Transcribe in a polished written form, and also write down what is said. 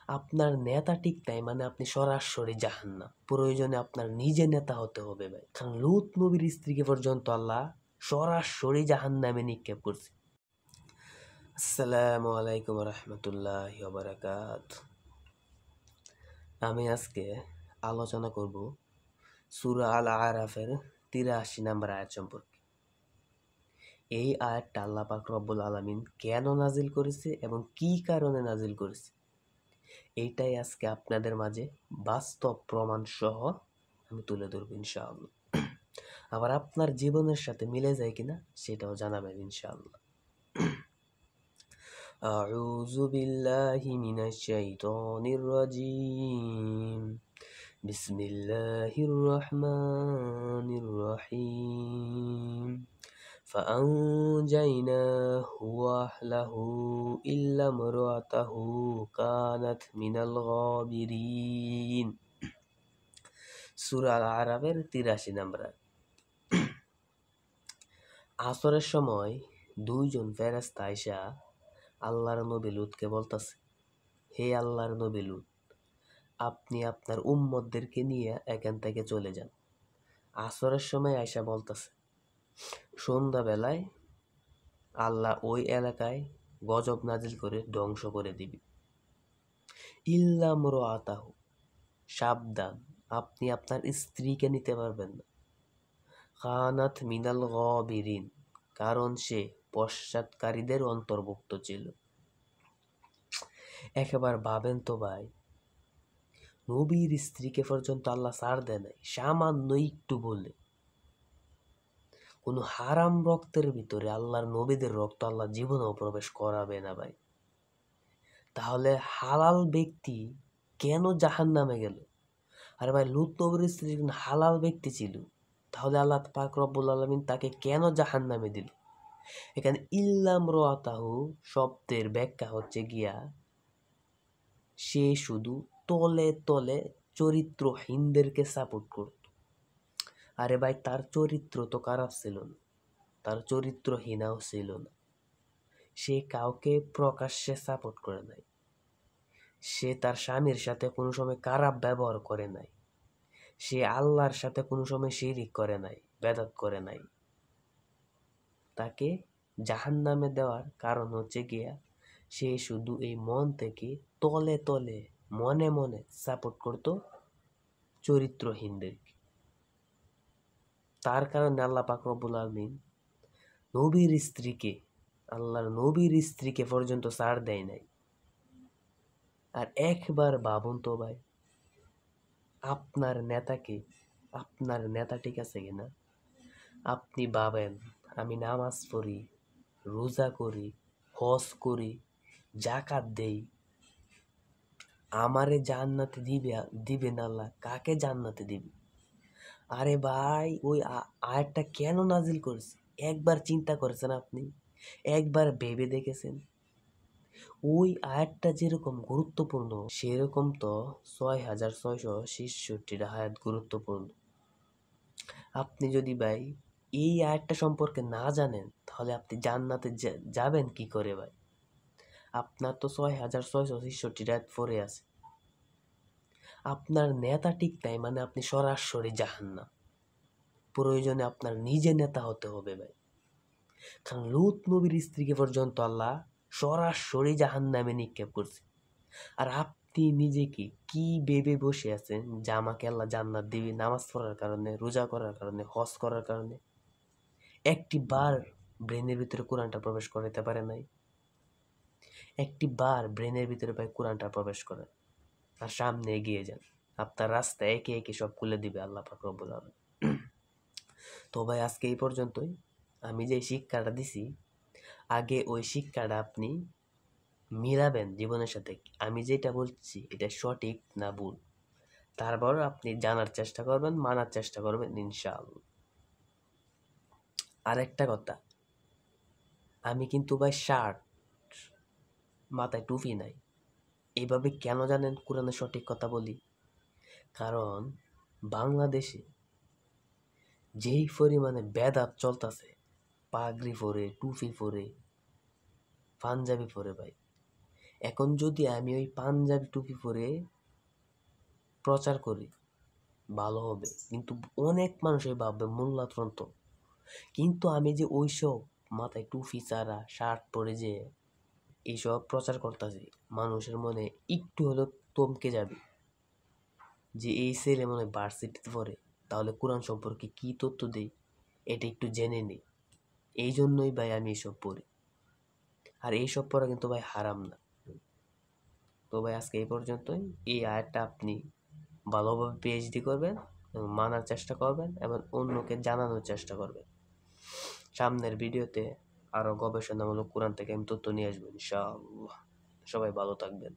আপনার নেতা ঠিক নাই মানে আপনি সরাসরি জাহান্নাম। প্রয়োজনে আপনার নিজে নেতা হতে হবে ভাই। কারণ লূত নবীর স্ত্রীকে পর্যন্ত আল্লাহ সরাসরি জাহান্নামে নিক্ষেপ করছে। আসসালামু আলাইকুম রহমতুল্লাহি ওয়া বারাকাতুহু। আমি আজকে আলোচনা করব সূরা আল আরাফের ৮৩ নম্বর আয়াত সম্পর্কে। এই আয়াতটা আল্লাহ পাক রব্বুল আলামিন কেন নাজিল করেছে এবং কি কারণে নাজিল করেছে, এইটাই আজকে আপনাদের মাঝে বাস্তব প্রমাণ সহ আমি তুলে ধরবো ইনশাআল্লাহ। আবার আপনার জীবনের সাথে মিলে যায় কিনা সেটাও জানাবেন ইনশাআল্লাহ। আউযু বিল্লাহি মিনাশ শাইতানির রাজিম। বিসমিল্লাহির রহমানির রহিম। فأنجيناه وأهله إلا امرأته كانت من الغابرين। সূরা আল আরাফের ৮৩ নম্বর। আসরের সময় দুইজন ফেরেশতা আইসা আল্লাহর নবী লূতকে বলতেছে, হে আল্লাহর নবী লূত, আপনি আপনার উম্মতদেরকে নিয়ে এখান থেকে চলে যান। আসরের সময় আইসা বলতেছে, সন্ধ্যাবেলায় আল্লাহ ওই এলাকায় গজব নাজিল করে ধ্বংস করে দিবে। ইল্লা ইমরাতাহু, সাবধান, আপনি আপনার স্ত্রীকে নিতে পারবেন না। কানাত মিনাল গাবিরিন, কারণ সে পশ্চাৎকারীদের অন্তর্ভুক্ত ছিল। একবার ভাবেন তো ভাই, নবীর স্ত্রীকে পর্যন্ত আল্লাহ ছাড় দেয় নাই সামান্য একটু বলে। কোনো হারাম রক্তের ভিতরে আল্লাহর নবীদের রক্ত আল্লাহ জীবনেও প্রবেশ করাবে না ভাই। তাহলে হালাল ব্যক্তি কেন জাহান্নামে গেল? আর ভাই, লূত নবীর স্ত্রী হালাল ব্যক্তি ছিল, তাহলে আল্লাহ পাক রব্বুল আলামিন তাকে কেন জাহান্নামে দিল? এখানে ইল্লা ইমরাতাহু শব্দের ব্যাখ্যা হচ্ছে গিয়া, সে শুধু তলে তলে চরিত্রহীনদেরকে সাপোর্ট করত। আরে ভাই, তার চরিত্র তো খারাপ ছিল না, তার চরিত্রহীনাও ছিল না। সে কাউকে প্রকাশ্যে সাপোর্ট করে নাই, সে তার স্বামীর সাথে কোনো সময় খারাপ ব্যবহার করে নাই, সে আল্লাহর সাথে কোনো সময় শিরিক করে নাই, বেদাত করে নাই। তাকে জাহান্নামে দেওয়ার কারণ হচ্ছে গিয়া, সে শুধু এই মন থেকে তলে তলে মনে মনে সাপোর্ট করত চরিত্রহীনদেরকে। তার কারণে আল্লাহ পাক রব্বুল আলামিন নবীর স্ত্রীকে, আল্লাহর নবীর স্ত্রীকে পর্যন্ত ছাড় দেয় নাই। আর একবার ভাবুন তো ভাই, আপনার নেতাকে, আপনার নেতা ঠিক আছে কিনা? আপনি ভাবেন, আমি নামাজ পড়ি, রোজা করি, হজ করি, যাকাত দেই, আমারে জান্নাতে দিবে না আল্লাহ, কাকে জান্নাতে দিবে? আরে ভাই, ওই আয়াতটা কেন নাজিল করেছে একবার চিন্তা করেছেন আপনি? একবার ভেবে দেখেছেন? ওই আয়াতটা যেরকম গুরুত্বপূর্ণ, সেরকম তো ৬,৬৬৬টা আয়াত গুরুত্বপূর্ণ। আপনি যদি ভাই এই আয়াতটা সম্পর্কে না জানেন, তাহলে আপনি জান্নাতে যাবেন কি করে ভাই? আপনার তো ৬,৬৬৬টা আয়াত পড়ে আছে। আপনার নেতা ঠিক নাই মানে আপনি সরাসরি জাহান্নাম। প্রয়োজনে আপনার নিজে নেতা হতে হবে ভাই। কারণ লূত নবীর স্ত্রীকে পর্যন্ত আল্লাহ সরাসরি জাহান্নামে নিক্ষেপ করছে। আর আপনি নিজেকে কি ভেবে বসে আছেন যে আমাকে আল্লাহ জান্নাত দিবে নামাজ পড়ার কারণে, রোজা করার কারণে, হজ করার কারণে? একটি বার ব্রেনের ভিতরে কোরআনটা প্রবেশ করাতে পারে নাই? একটি বার ব্রেনের ভিতরে ভাই কোরআনটা প্রবেশ করে আর সামনে এগিয়ে যান, আপনার রাস্তা একে একে সব খুলে দিবে আল্লাহ পাক রব্বুল আলামিন। তো ভাই, আজকে এই পর্যন্তই। আমি যে শিক্ষাটা দিছি, আগে ওই শিক্ষাটা আপনি মিলাবেন জীবনের সাথে। আমি যেটা বলছি এটা সঠিক না ভুল, তারপর আপনি জানার চেষ্টা করবেন, মানার চেষ্টা করবেন ইনশাআল্লাহ। আর একটা কথা, আমি কিন্তু ভাই শার্ট, মাথায় টুপি নাই। এইভাবে কেন জানেন কোরআনের সঠিক কথা বলি? কারণ বাংলাদেশে যেই পরিমাণে বেদাত চলতেছে, পাগড়ি পরে, টুপি পরে, পাঞ্জাবি পরে ভাই, এখন যদি আমি ওই পাঞ্জাবি টুপি পরে প্রচার করি ভালো হবে, কিন্তু অনেক মানুষই ভাববে মোল্লাতন্ত্র। কিন্তু আমি যে ওইসব মাথায় টুপি ছাড়া শার্ট পরে যে এইসব প্রচার করতেছি, মানুষের মনে একটু হলেও থমকে যাবে যে এই ছেলে মনে হয় ভার্সিটিতে পড়ে, তাহলে কোরআন সম্পর্কে কি তথ্য দেই এটা একটু জেনে নিই। এই জন্যই ভাই আমি এইসব পড়ি। আর এইসব পড়া কিন্তু ভাই হারাম না। তো ভাই আজকে এই পর্যন্তই। এই আয়াতটা আপনি ভালোভাবে পিএইচডি করবেন এবং মানার চেষ্টা করবেন এবং অন্যকে জানানোর চেষ্টা করবেন। সামনের ভিডিওতে আরো গবেষণামূলক কোরআন থেকে আমি তথ্য নিয়ে আসবো ইনশাআল্লাহ। সবাই ভালো থাকবেন।